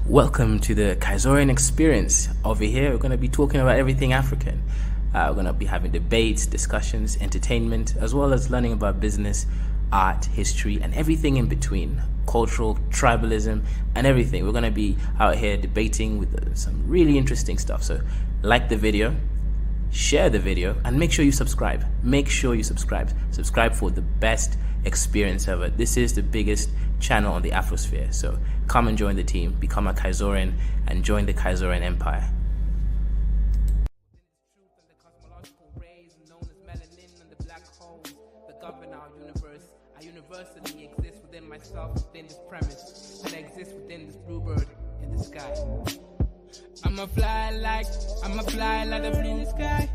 Welcome to the Kaizorian Experience. Over here, we're going to be talking about everything African. We're going to be having debates, discussions, entertainment, as well as learning about business, art, history, and everything in between. Cultural, tribalism, and everything. We're going to be out here debating with some really interesting stuff. So, like the video, share the video, and make sure you subscribe. Make sure you subscribe. Subscribe for the best experience ever. This is the biggest channel on the Afrosphere. So come and join the team, become a Kaizorian, and join the Kaizorian Empire. Universally exist within myself, within this premise, and I exist within this bluebird in the sky. I'ma fly like the blue in the sky.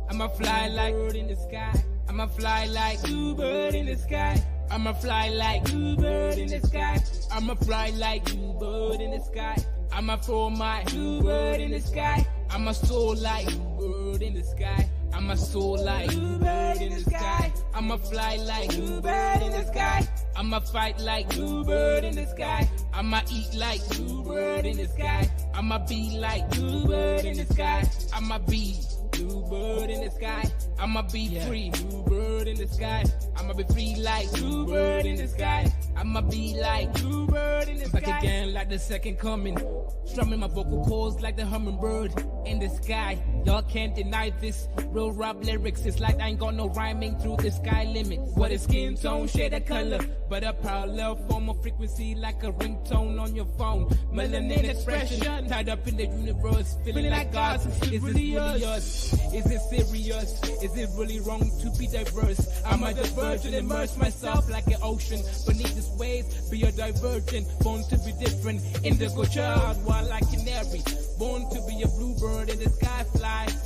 I'ma fly like bird in the sky. I'ma fly like bluebird in the sky. I'ma fly like bluebird in the sky. I'ma fly like bluebird in the sky. I'ma throw my bluebird in the sky. I'ma soar like bluebird in the sky. I'ma soar like bluebird in the sky. I'ma fly like bluebird in the sky. I'ma fight like bluebird in the sky. I'ma eat like bluebird in the sky. I'ma be like bluebird in the sky. I'ma be bluebird in the sky. I'ma be free, bluebird in the sky. I'ma be free like bluebird in the sky. I'ma be like bluebird in the sky. Back again like the second coming. Strumming my vocal cords like the hummingbird in the sky. Y'all can't deny this. Real rap lyrics, it's like I ain't got no rhyming through the sky limit. What is skin tone, shade of color, but a parallel form of frequency like a ringtone on your phone. Melanin expression, tied up in the universe, feeling like God's. Is this really us? Is it serious? Is it really wrong to be diverse? I'm a divergent, immerse myself like an ocean beneath this waves. Be a divergent, born to be different. Indigo child, wild like canary. Born to be a bluebird in the sky,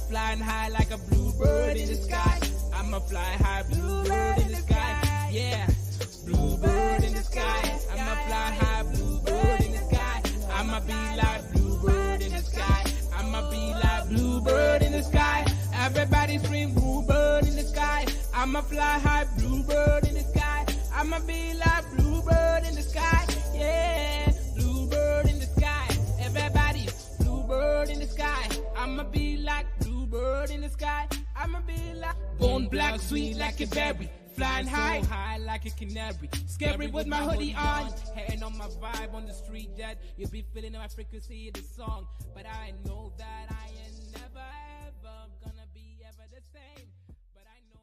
flying high like a bluebird in the sky. I'ma fly high, bluebird in the sky. Yeah, bluebird in the sky. I'ma fly high, bluebird in the sky. I'ma be like bluebird in the sky. I'ma be like bluebird in the sky. Everybody scream bluebird in the sky. I'ma fly high, bluebird in the sky. I'ma be like bluebird in the sky. Yeah, bluebird in the sky. Everybody, bluebird in the sky. I'ma be like bluebird in the sky. I'ma be like bone black, sweet like a berry. Flying high, so high like a canary. Scary with my hoodie on. Hating on my vibe on the street that you'll be feeling my frequency of the song. But I know that I ain't never ever gonna be ever the same. But I know.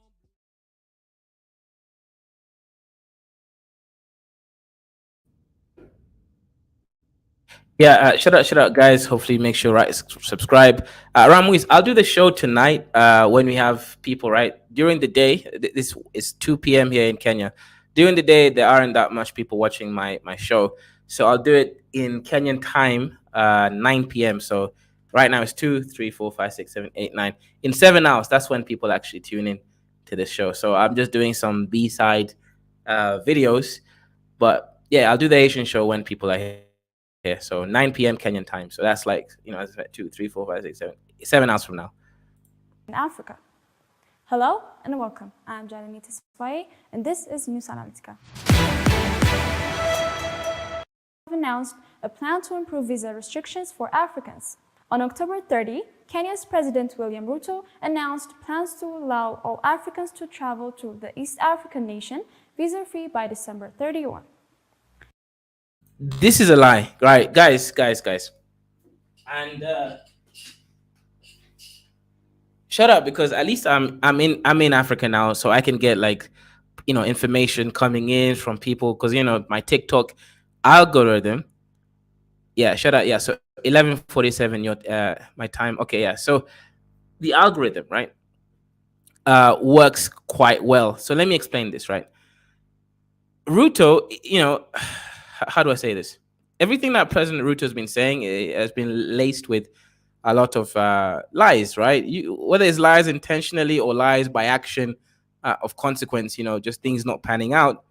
Yeah, shut up, guys. Hopefully, make sure subscribe. Ramwiz, I'll do the show tonight when we have people. Right during the day, this is 2 p.m. here in Kenya. During the day, there aren't that much people watching my show, so I'll do it in Kenyan time, 9 p.m. So right now it's 2, 3, 4, 5, 6, 7, 8, 9. In 7 hours, that's when people actually tune in to this show. So I'm just doing some B-side videos, but yeah, I'll do the Asian show when people are here. So 9 p.m. Kenyan time. So that's like, as I said, 2, 3, 4, 5, 6, 7, 7 hours from now. In Africa. Hello and welcome. I'm Jananita Sfaye and this is News Analytica. Have announced a plan to improve visa restrictions for Africans. On October 30, Kenya's President William Ruto announced plans to allow all Africans to travel to the East African nation visa-free by December 31. This is a lie, right, guys, and shut up, because at least I'm in Africa now, so I can get information coming in from people, because my TikTok algorithm. Yeah, shut up. Yeah, so 11:47 your my time. Okay, yeah. So the algorithm, right, works quite well. So let me explain this, right? Ruto, how do I say this? Everything that President Ruto has been saying has been laced with a lot of lies, right? Whether it's lies intentionally or lies by action of consequence, just things not panning out.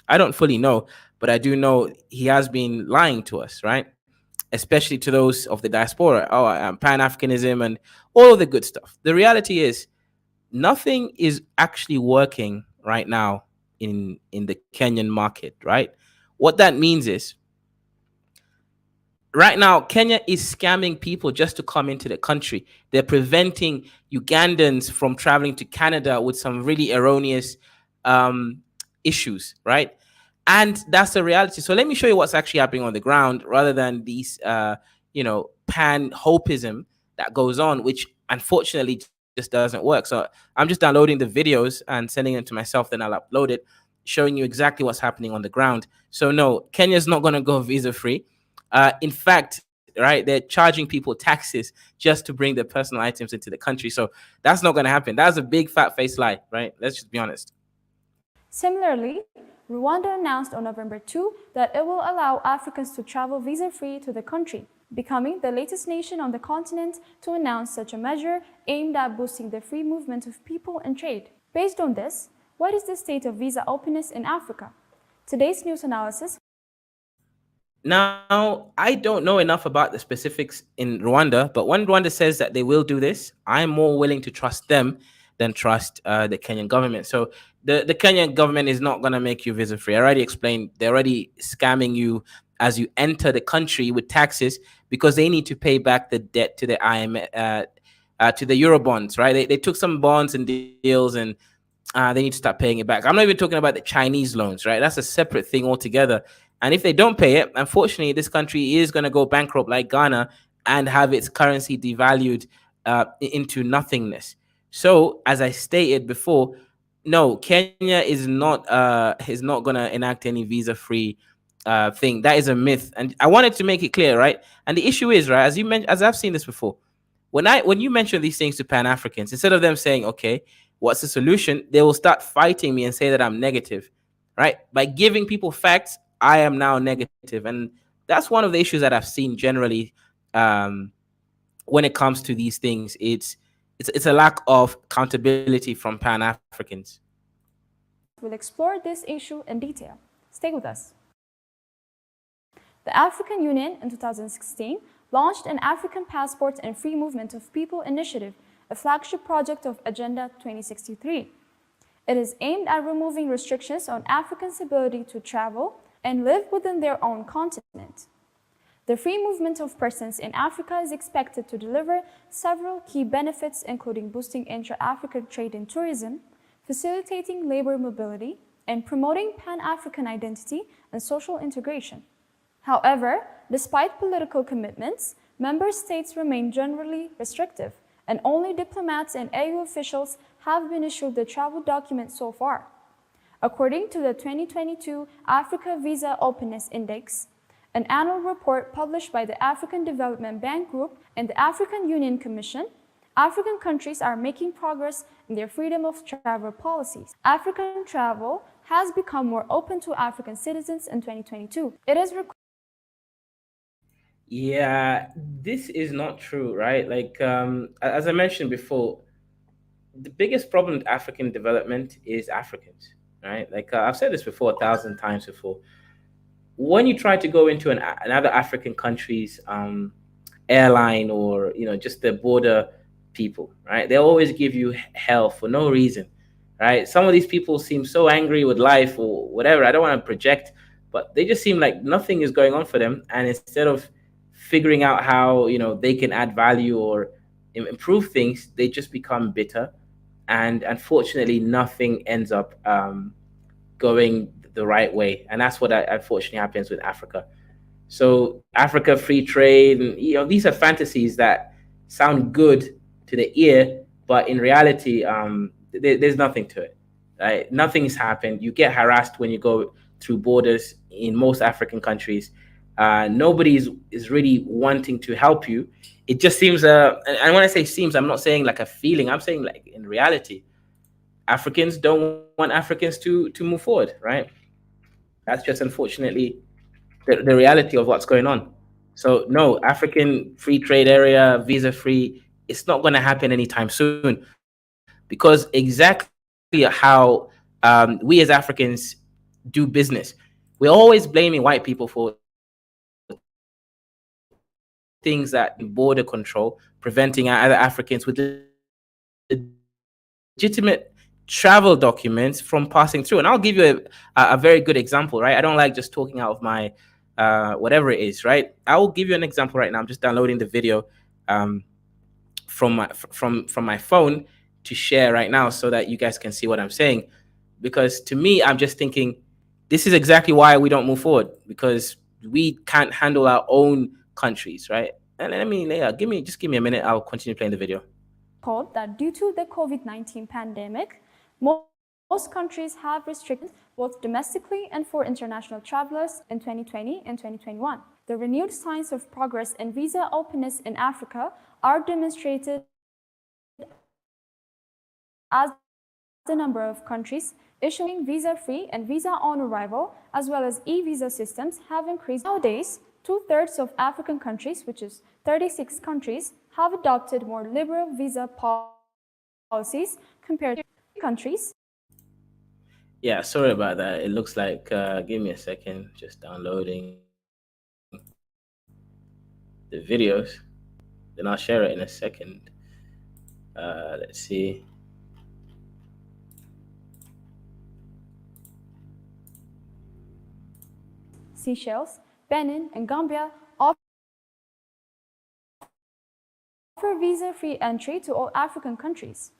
I don't fully know, but I do know he has been lying to us, right? Especially to those of the diaspora. Pan-Africanism and all of the good stuff. The reality is nothing is actually working right now in the Kenyan market, right? What that means is right now, Kenya is scamming people just to come into the country. They're preventing Ugandans from traveling to Canada with some really erroneous um, issues, right? And that's the reality. So let me show you what's actually happening on the ground, rather than these, pan hopism that goes on, which unfortunately just doesn't work. So I'm just downloading the videos and sending them to myself. Then I'll upload it, showing you exactly what's happening on the ground. So no, Kenya's not going to go visa free. In fact, right, they're charging people taxes just to bring their personal items into the country. So that's not going to happen. That's a big fat face lie, right? Let's just be honest. Similarly, Rwanda announced on November 2 that it will allow Africans to travel visa-free to the country, becoming the latest nation on the continent to announce such a measure aimed at boosting the free movement of people and trade. Based on this, what is the state of visa openness in Africa? Today's news analysis. Now, I don't know enough about the specifics in Rwanda, but when Rwanda says that they will do this, I'm more willing to trust them than trust the Kenyan government. So the Kenyan government is not going to make you visa free. I already explained. They're already scamming you as you enter the country with taxes, because they need to pay back the debt to the IMF, to the Euro bonds, right? They took some bonds and deals, and they need to start paying it back. I'm not even talking about the Chinese loans, right? That's a separate thing altogether. And if they don't pay it, unfortunately, this country is going to go bankrupt like Ghana and have its currency devalued into nothingness. So, as I stated before, no, Kenya is not going to enact any visa-free thing. That is a myth, and I wanted to make it clear, right? And the issue is, right, as I've seen this before, when you mention these things to Pan Africans, instead of them saying, okay, what's the solution, they will start fighting me and say that I'm negative, right? By giving people facts, I am now negative. And that's one of the issues that I've seen generally when it comes to these things. It's a lack of accountability from Pan Africans. We'll explore this issue in detail. Stay with us. The African Union in 2016 launched an African Passport and Free Movement of People initiative, a flagship project of Agenda 2063. It is aimed at removing restrictions on Africans' ability to travel and live within their own continent. The free movement of persons in Africa is expected to deliver several key benefits, including boosting intra-African trade and tourism, facilitating labor mobility, and promoting Pan-African identity and social integration. However, despite political commitments, member states remain generally restrictive, and only diplomats and AU officials have been issued the travel document so far. According to the 2022 Africa Visa Openness Index, an annual report published by the African Development Bank Group and the African Union Commission, African countries are making progress in their freedom of travel policies. African travel has become more open to African citizens in 2022. It is Yeah, this is not true, right? Like, as I mentioned before, the biggest problem with African development is Africans, right? Like, I've said this before 1,000 times before. When you try to go into another African country's airline, or just the border people, right? They always give you hell for no reason, right? Some of these people seem so angry with life or whatever. I don't want to project, but they just seem like nothing is going on for them. And instead of figuring out how they can add value or improve things, they just become bitter, and unfortunately nothing ends up going the right way. And that's what unfortunately happens with Africa. So Africa free trade, and these are fantasies that sound good to the ear, but in reality there's nothing to it, right? Nothing's happened. You get harassed when you go through borders in most African countries. Nobody is really wanting to help you. It just seems, and when I say seems, I'm not saying like a feeling. I'm saying like in reality, Africans don't want Africans to move forward, right? That's just unfortunately the reality of what's going on. So no, African free trade area, visa free, it's not going to happen anytime soon, because exactly how we as Africans do business, we're always blaming white people for things that border control, preventing other Africans with legitimate travel documents from passing through. And I'll give you a very good example, right? I don't like just talking out of my whatever it is, right? I will give you an example right now. I'm just downloading the video from my phone to share right now so that you guys can see what I'm saying. Because to me, I'm just thinking this is exactly why we don't move forward, because we can't handle our own countries, right? And let me, Leah, give me a minute. I'll continue playing the video. That due to the COVID-19 pandemic, most countries have restricted both domestically and for international travelers in 2020 and 2021. The renewed signs of progress in visa openness in Africa are demonstrated as the number of countries issuing visa-free and visa on arrival, as well as e-visa systems, have increased. Nowadays, 2/3 of African countries, which is 36 countries, have adopted more liberal visa policies compared to countries. Yeah, sorry about that. It looks like, give me a second, just downloading the videos. Then I'll share it in a second. Let's see. Seychelles, Benin, and Gambia offer visa-free entry to all African countries.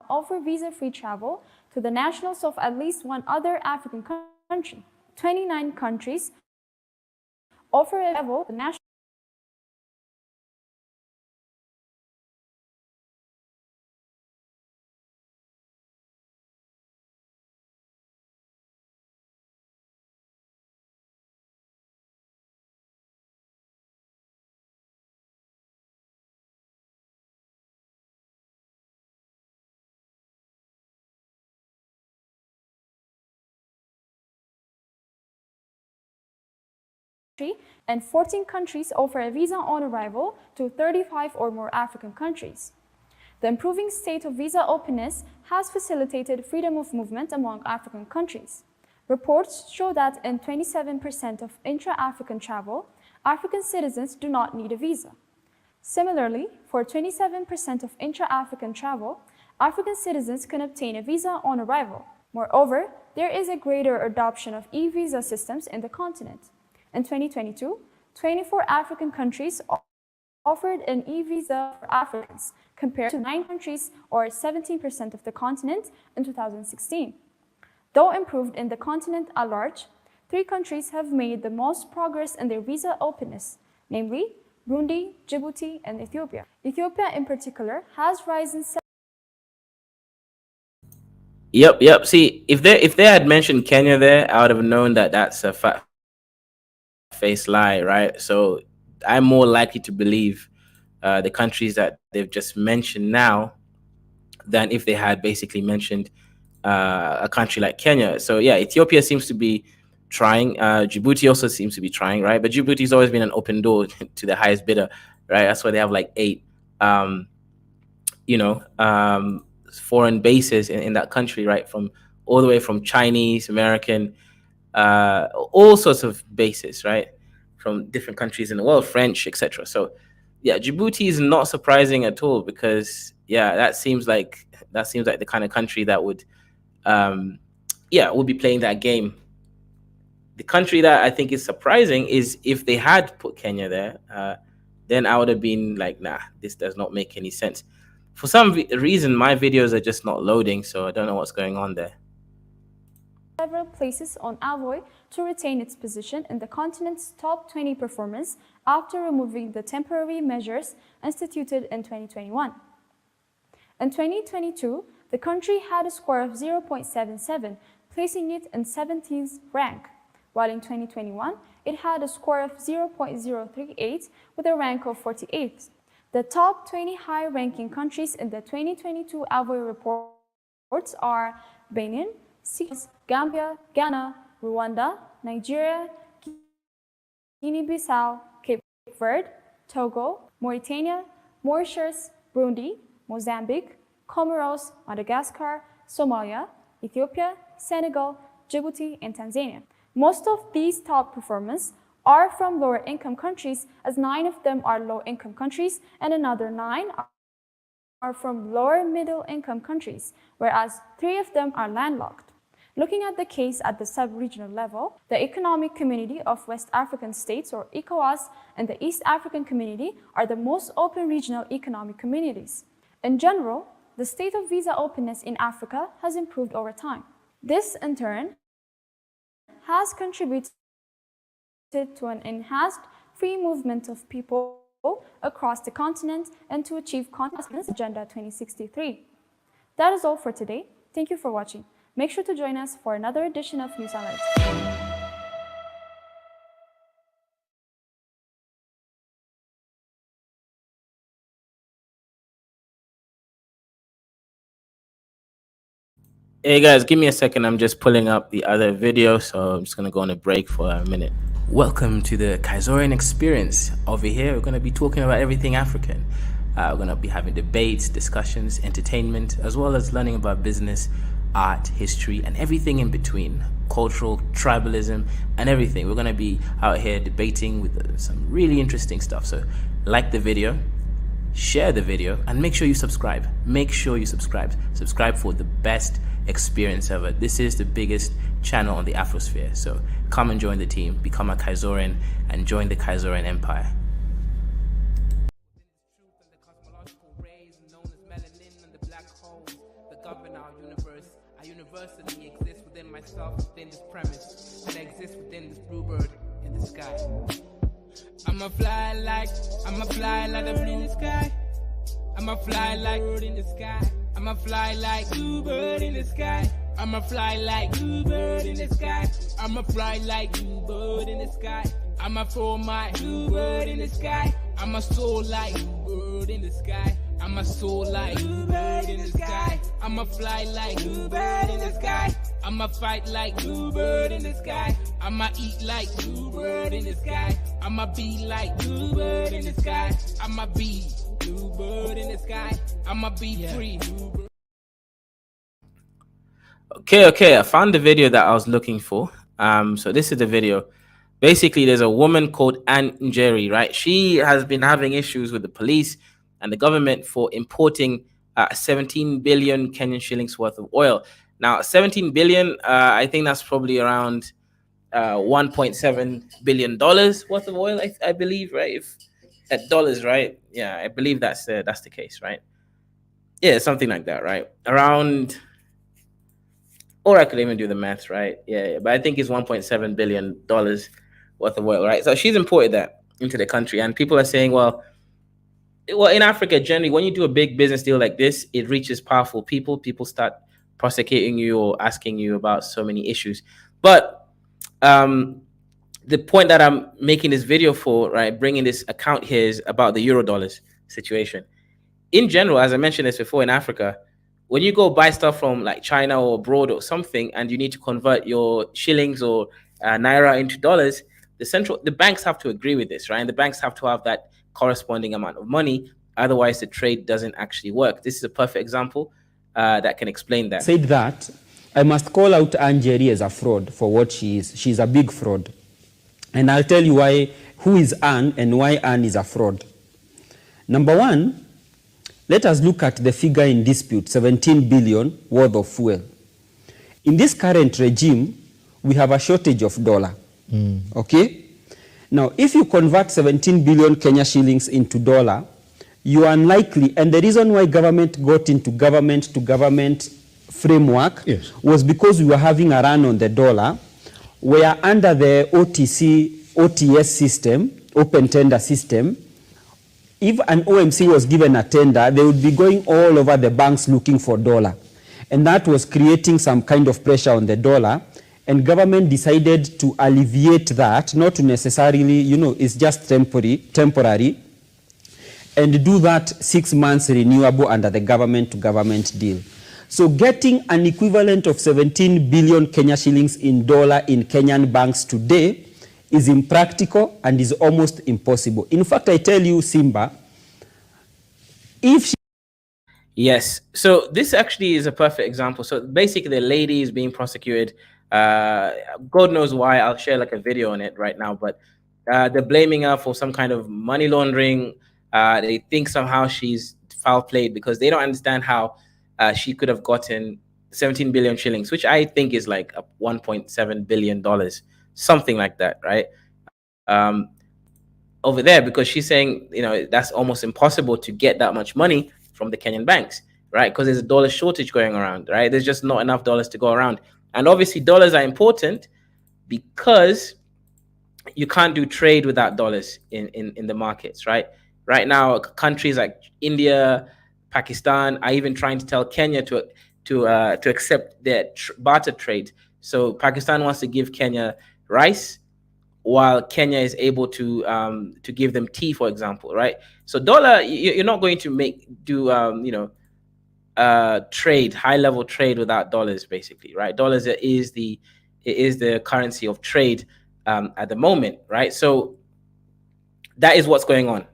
Offer visa-free travel to the nationals of at least one other African country. 29 countries offer travel to national. And 14 countries offer a visa on arrival to 35 or more African countries. The improving state of visa openness has facilitated freedom of movement among African countries. Reports show that in 27% of intra-African travel, African citizens do not need a visa. Similarly, for 27% of intra-African travel, African citizens can obtain a visa on arrival. Moreover, there is a greater adoption of e-visa systems in the continent. In 2022, 24 African countries offered an e-visa for Africans, compared to 9 countries or 17% of the continent in 2016. Though improved in the continent at large, 3 countries have made the most progress in their visa openness, namely Burundi, Djibouti, and Ethiopia. Ethiopia in particular has risen. Yep. See, if they had mentioned Kenya there, I would have known that that's a face lie, right? So I'm more likely to believe the countries that they've just mentioned now than if they had basically mentioned a country like Kenya. So yeah, Ethiopia seems to be trying. Djibouti also seems to be trying, right? But Djibouti's always been an open door to the highest bidder, right? That's why they have like 8 foreign bases in that country, right? From all the way from Chinese, American, all sorts of bases, right? From different countries in the world, French, etc. So yeah, Djibouti is not surprising at all, because yeah, that seems like the kind of country that would would be playing that game. The country that I think is surprising is if they had put Kenya there, then I would have been like, nah, this does not make any sense. For some reason, my videos are just not loading, so I don't know what's going on there. Several places on Avoy to retain its position in the continent's top 20 performance after removing the temporary measures instituted in 2021. In 2022, the country had a score of 0.77, placing it in 17th rank, while in 2021, it had a score of 0.038 with a rank of 48th. The top 20 high-ranking countries in the 2022 Avoy reports are Benin, Seychelles, Gambia, Ghana, Rwanda, Nigeria, Guinea-Bissau, Cape Verde, Togo, Mauritania, Mauritius, Burundi, Mozambique, Comoros, Madagascar, Somalia, Ethiopia, Senegal, Djibouti, and Tanzania. Most of these top performers are from lower income countries, as 9 of them are low income countries and another 9 are from lower middle income countries, whereas 3 of them are landlocked. Looking at the case at the sub-regional level, the Economic Community of West African States, or ECOWAS, and the East African Community are the most open regional economic communities. In general, the state of visa openness in Africa has improved over time. This, in turn, has contributed to an enhanced free movement of people across the continent and to achieve Continent Agenda 2063. That is all for today. Thank you for watching. Make sure to join us for another edition of News Alerts. Hey guys, give me a second. I'm just pulling up the other video, so I'm just gonna go on a break for a minute. Welcome to the Kaizorian Experience. Over here, we're gonna be talking about everything African. We're gonna be having debates, discussions, entertainment, as well as learning about business, art, history, and everything in between. Cultural, tribalism, and everything. We're gonna be out here debating with some really interesting stuff. So like the video, share the video, and make sure you subscribe. Make sure you subscribe. Subscribe for the best experience ever. This is the biggest channel on the Afrosphere. So come and join the team, become a Kaizorian, and join the Kaizorian Empire. Universally exist within myself, within this premise, and exist within this bluebird in the sky. I'ma fly like the blue in the sky. I'ma fly like bird in the sky. I'ma fly like bluebird in the sky. I'ma fly like bluebird in the sky. I'ma fly like bluebird in the sky. I'ma throw my bluebird in the sky. I'ma soar like bluebird in the sky. I'ma soar like bluebird in the sky. I'ma fly like bluebird in the sky. I'ma fight like bluebird in the sky. I'ma eat like bluebird in the sky. I'ma be like bluebird in the sky. I'ma be bluebird in the sky. I'ma be free. Okay, I found the video that I was looking for. So this is the video. Basically, there's a woman called Anne Njeri, right? She has been having issues with the police and the government for importing 17 billion Kenyan shillings worth of oil. Now, 17 billion, I think that's probably around $1.7 billion worth of oil, I believe, right? If at dollars, right? Yeah, I believe that's the case, right? Yeah, something like that, right? Around, or I could even do the maths, right? Yeah, but I think it's $1.7 billion worth of oil, right? So she's imported that into the country, and people are saying, well, in Africa, generally, when you do a big business deal like this, it reaches powerful people. People start prosecuting you or asking you about so many issues. But the point that I'm making this video for, right, bringing this account here is about the Eurodollars situation. In general, as I mentioned this before, in Africa, when you go buy stuff from like China or abroad or something, and you need to convert your shillings or naira into dollars, the banks have to agree with this, right? And the banks have to have that corresponding amount of money. Otherwise, the trade doesn't actually work. This is a perfect example that can explain that. Said that, I must call out Anne Njeri as a fraud for what she is. She's a big fraud. And I'll tell you who is Anne and why Anne is a fraud. Number one, let us look at the figure in dispute, 17 billion worth of fuel. In this current regime, we have a shortage of dollar. Okay? Now, if you convert 17 billion Kenya shillings into dollar, you are unlikely, and the reason why government got into government-to-government framework was because we were having a run on the dollar, where under the OTS system, open tender system, if an OMC was given a tender, they would be going all over the banks looking for dollar. And that was creating some kind of pressure on the dollar. And government decided to alleviate that, not to necessarily, it's just temporary, and do that 6 months renewable under the government-to-government deal. So getting an equivalent of 17 billion Kenya shillings in dollar in Kenyan banks today is impractical and is almost impossible. In fact, I tell you, Simba, Yes, so this actually is a perfect example. So basically, the lady is being prosecuted. God knows why. I'll share like a video on it right now, but they're blaming her for some kind of money laundering. They think somehow she's foul played because they don't understand how she could have gotten 17 billion shillings, which I think is like $1.7 billion, something like that, right? Over there, because she's saying, that's almost impossible to get that much money from the Kenyan banks, right? Because there's a dollar shortage going around, right? There's just not enough dollars to go around. And obviously dollars are important because you can't do trade without dollars in the markets, right? Right now, countries like India, Pakistan are even trying to tell Kenya to accept their barter trade. So Pakistan wants to give Kenya rice, while Kenya is able to give them tea, for example, right? So dollar, you're not going to do trade, high level trade without dollars, basically, right? Dollars is the currency of trade at the moment, right? So that is what's going on.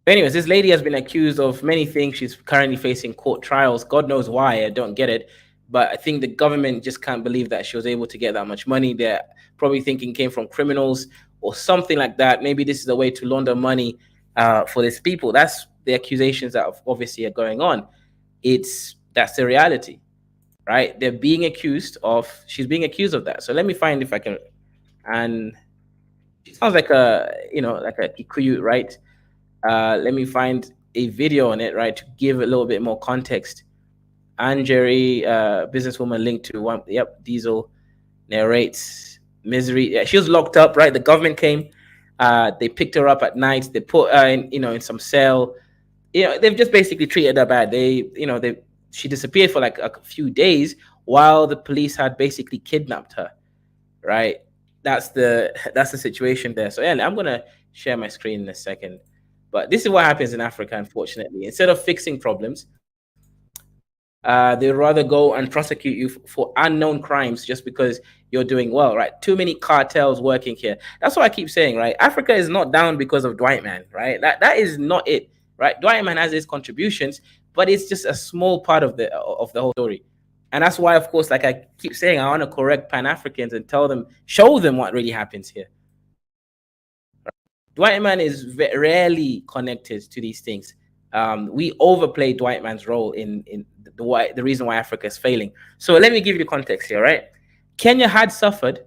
Anyways, this lady has been accused of many things. She's currently facing court trials. God knows why. I don't get it. But I think the government just can't believe that she was able to get that much money. They're probably thinking it came from criminals or something like that. Maybe this is a way to launder money for these people. That's the accusations that obviously are going on. That's the reality, right? She's being accused of that. So let me find if I can. And she sounds like a Kikuyu, right? Let me find a video on it, right, to give a little bit more context. Anjeri, businesswoman linked to one. Yep, Diesel narrates misery. Yeah, she was locked up, right? The government came, they picked her up at night. They put her in some cell. They've just basically treated her bad. She disappeared for like a few days while the police had basically kidnapped her, right? That's the situation there. So yeah, I'm gonna share my screen in a second. But this is what happens in Africa, unfortunately. Instead of fixing problems, they'd rather go and prosecute you for unknown crimes just because you're doing well, right? Too many cartels working here. That's what I keep saying, right? Africa is not down because of Dwight Man, right? That is not it, right? Dwight Man has his contributions, but it's just a small part of the whole story. And that's why, of course, like I keep saying, I want to correct Pan-Africans and show them what really happens here. Dwight Man is rarely connected to these things. We overplay Dwight Man's role in the reason why Africa is failing. So let me give you the context here, right? Kenya had suffered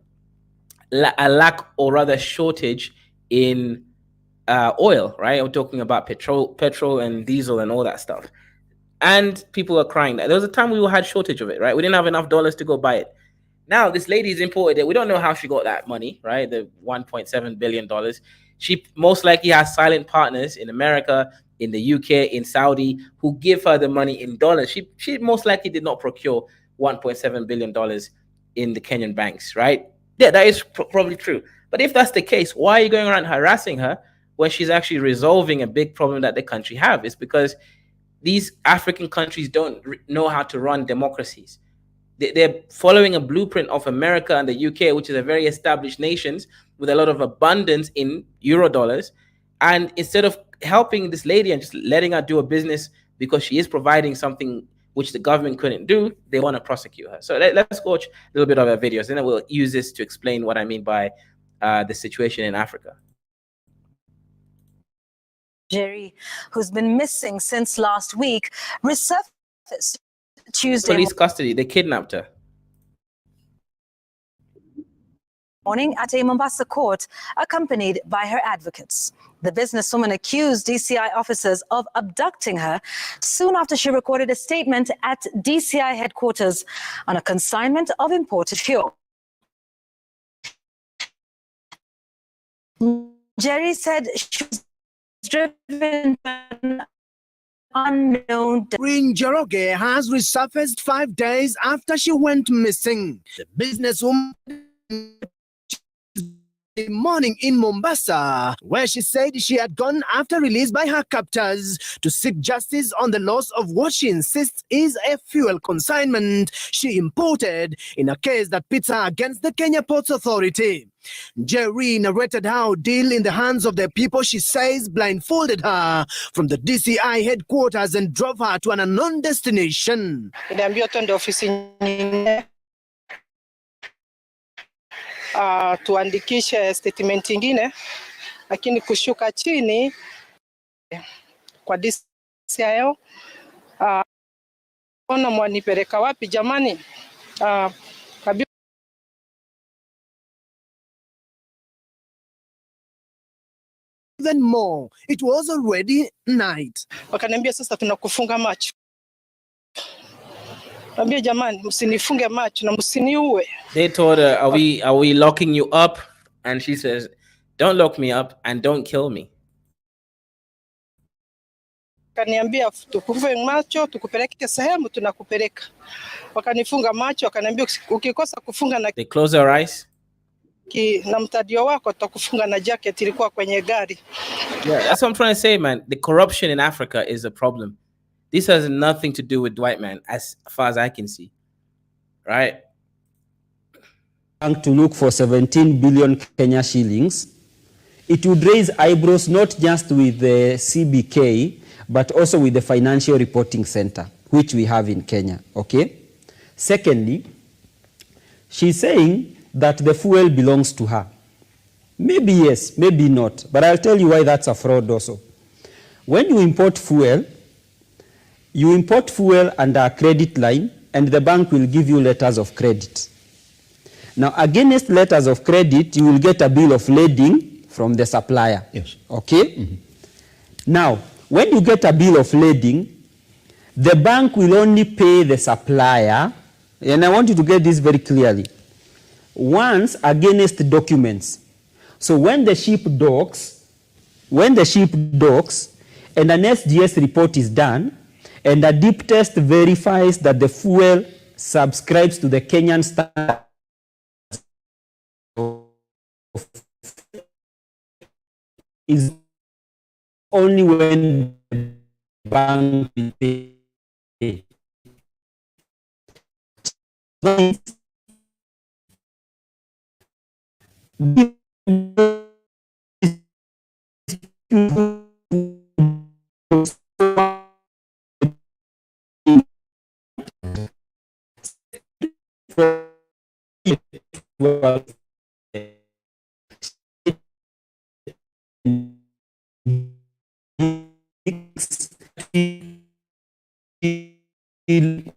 a lack, or rather shortage, in oil, right? I'm talking about petrol and diesel and all that stuff. And people are crying that there was a time we had shortage of it, right? We didn't have enough dollars to go buy it. Now this lady's imported it. We don't know how she got that money, right? The $1.7 billion. She most likely has silent partners in America, in the UK, in Saudi, who give her the money in dollars. She most likely did not procure $1.7 billion in the Kenyan banks, right? Yeah, that is probably true. But if that's the case, why are you going around harassing her when she's actually resolving a big problem that the country have? It's because these African countries don't know how to run democracies. They're following a blueprint of America and the UK, which is a very established nations with a lot of abundance in euro dollars. And instead of helping this lady and just letting her do a business because she is providing something which the government couldn't do, they want to prosecute her. So let's watch a little bit of her videos, and then we'll use this to explain what I mean by the situation in Africa. Jerry, who's been missing since last week, resurfaced Tuesday police custody. They kidnapped her morning at a Mombasa court, accompanied by her advocates. The businesswoman accused DCI officers of abducting her soon after she recorded a statement at DCI headquarters on a consignment of imported fuel. Jerry said she was driven by an unknown. Njoroge has resurfaced 5 days after she went missing. The businesswoman morning in Mombasa, where she said she had gone after release by her captors to seek justice on the loss of what she insists is a fuel consignment she imported in a case that pits her against the Kenya Ports Authority. Jerry narrated how deal in the hands of the people she says blindfolded her from the DCI headquarters and drove her to an unknown destination. Tuandikishe statement ingine, lakini kushuka chini kwa DCIO. Ona mwanipeleka wapi jamani? Even more, it was already night. Wakaniambia sasa tunakufunga macho. Niambia jamani, msinifunge macho na msiniue. They told her, are we locking you up? And she says, don't lock me up and don't kill me. Wakaniambia tukufunge macho, tukupeleke sehemu tunakupeleka. Wakanifunga macho, wakaniambia ukikosa kufunga na They close their eyes. Na mtadio wako tutakufunga na jacket ilikuwa kwenye gari. Yeah, that's what I'm trying to say, man. The corruption in Africa is a problem. This has nothing to do with white man, as far as I can see. Right? To look for 17 billion Kenya shillings, it would raise eyebrows not just with the CBK, but also with the Financial Reporting Center, which we have in Kenya, okay? Secondly, she's saying that the fuel belongs to her. Maybe yes, maybe not, but I'll tell you why that's a fraud also. When you import fuel under a credit line, and the bank will give you letters of credit. Now, against letters of credit, you will get a bill of lading from the supplier. Yes. Okay? Mm-hmm. Now, when you get a bill of lading, the bank will only pay the supplier, and I want you to get this very clearly, once against documents. So when the ship docks, and an SGS report is done, and a deep test verifies that the fuel subscribes to the Kenyan standard is only when the bank will pay.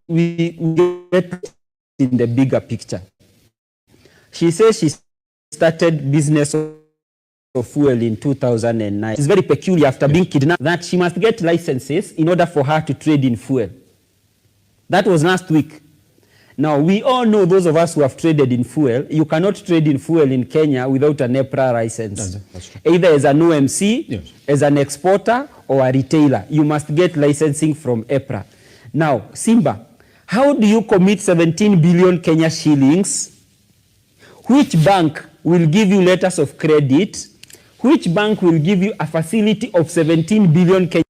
We get in the bigger picture. She says she started business of fuel in 2009. It's very peculiar after being kidnapped that she must get licenses in order for her to trade in fuel. That was last week. Now, we all know, those of us who have traded in fuel, you cannot trade in fuel in Kenya without an EPRA license. That's true. Either as an OMC, yes, as an exporter, or a retailer. You must get licensing from EPRA. Now, Simba, how do you commit 17 billion Kenya shillings? Which bank will give you letters of credit? Which bank will give you a facility of 17 billion Kenya?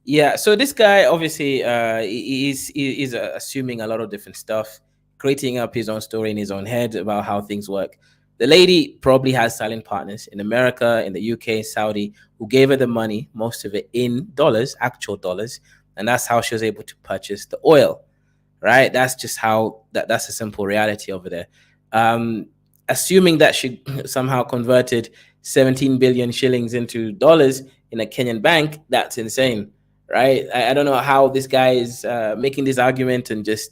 Yeah, so this guy obviously is assuming a lot of different stuff, creating up his own story in his own head about how things work. The lady probably has silent partners in America, in the UK, Saudi, who gave her the money, most of it in dollars, actual dollars, and that's how she was able to purchase the oil, right? That's just how, that's a simple reality over there. Assuming that she somehow converted 17 billion shillings into dollars in a Kenyan bank, that's insane. Right? I don't know how this guy is making this argument and just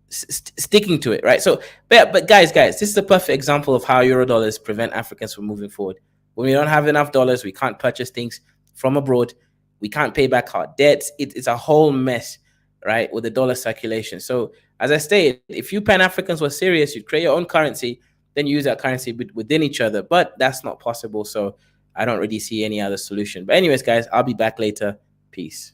sticking to it, right? So, but guys, this is a perfect example of how Eurodollars prevent Africans from moving forward. When we don't have enough dollars, we can't purchase things from abroad. We can't pay back our debts. It's a whole mess, right, with the dollar circulation. So, as I stated, if you Pan-Africans were serious, you'd create your own currency, then use that currency within each other. But that's not possible, so I don't really see any other solution. But anyways, guys, I'll be back later. Peace.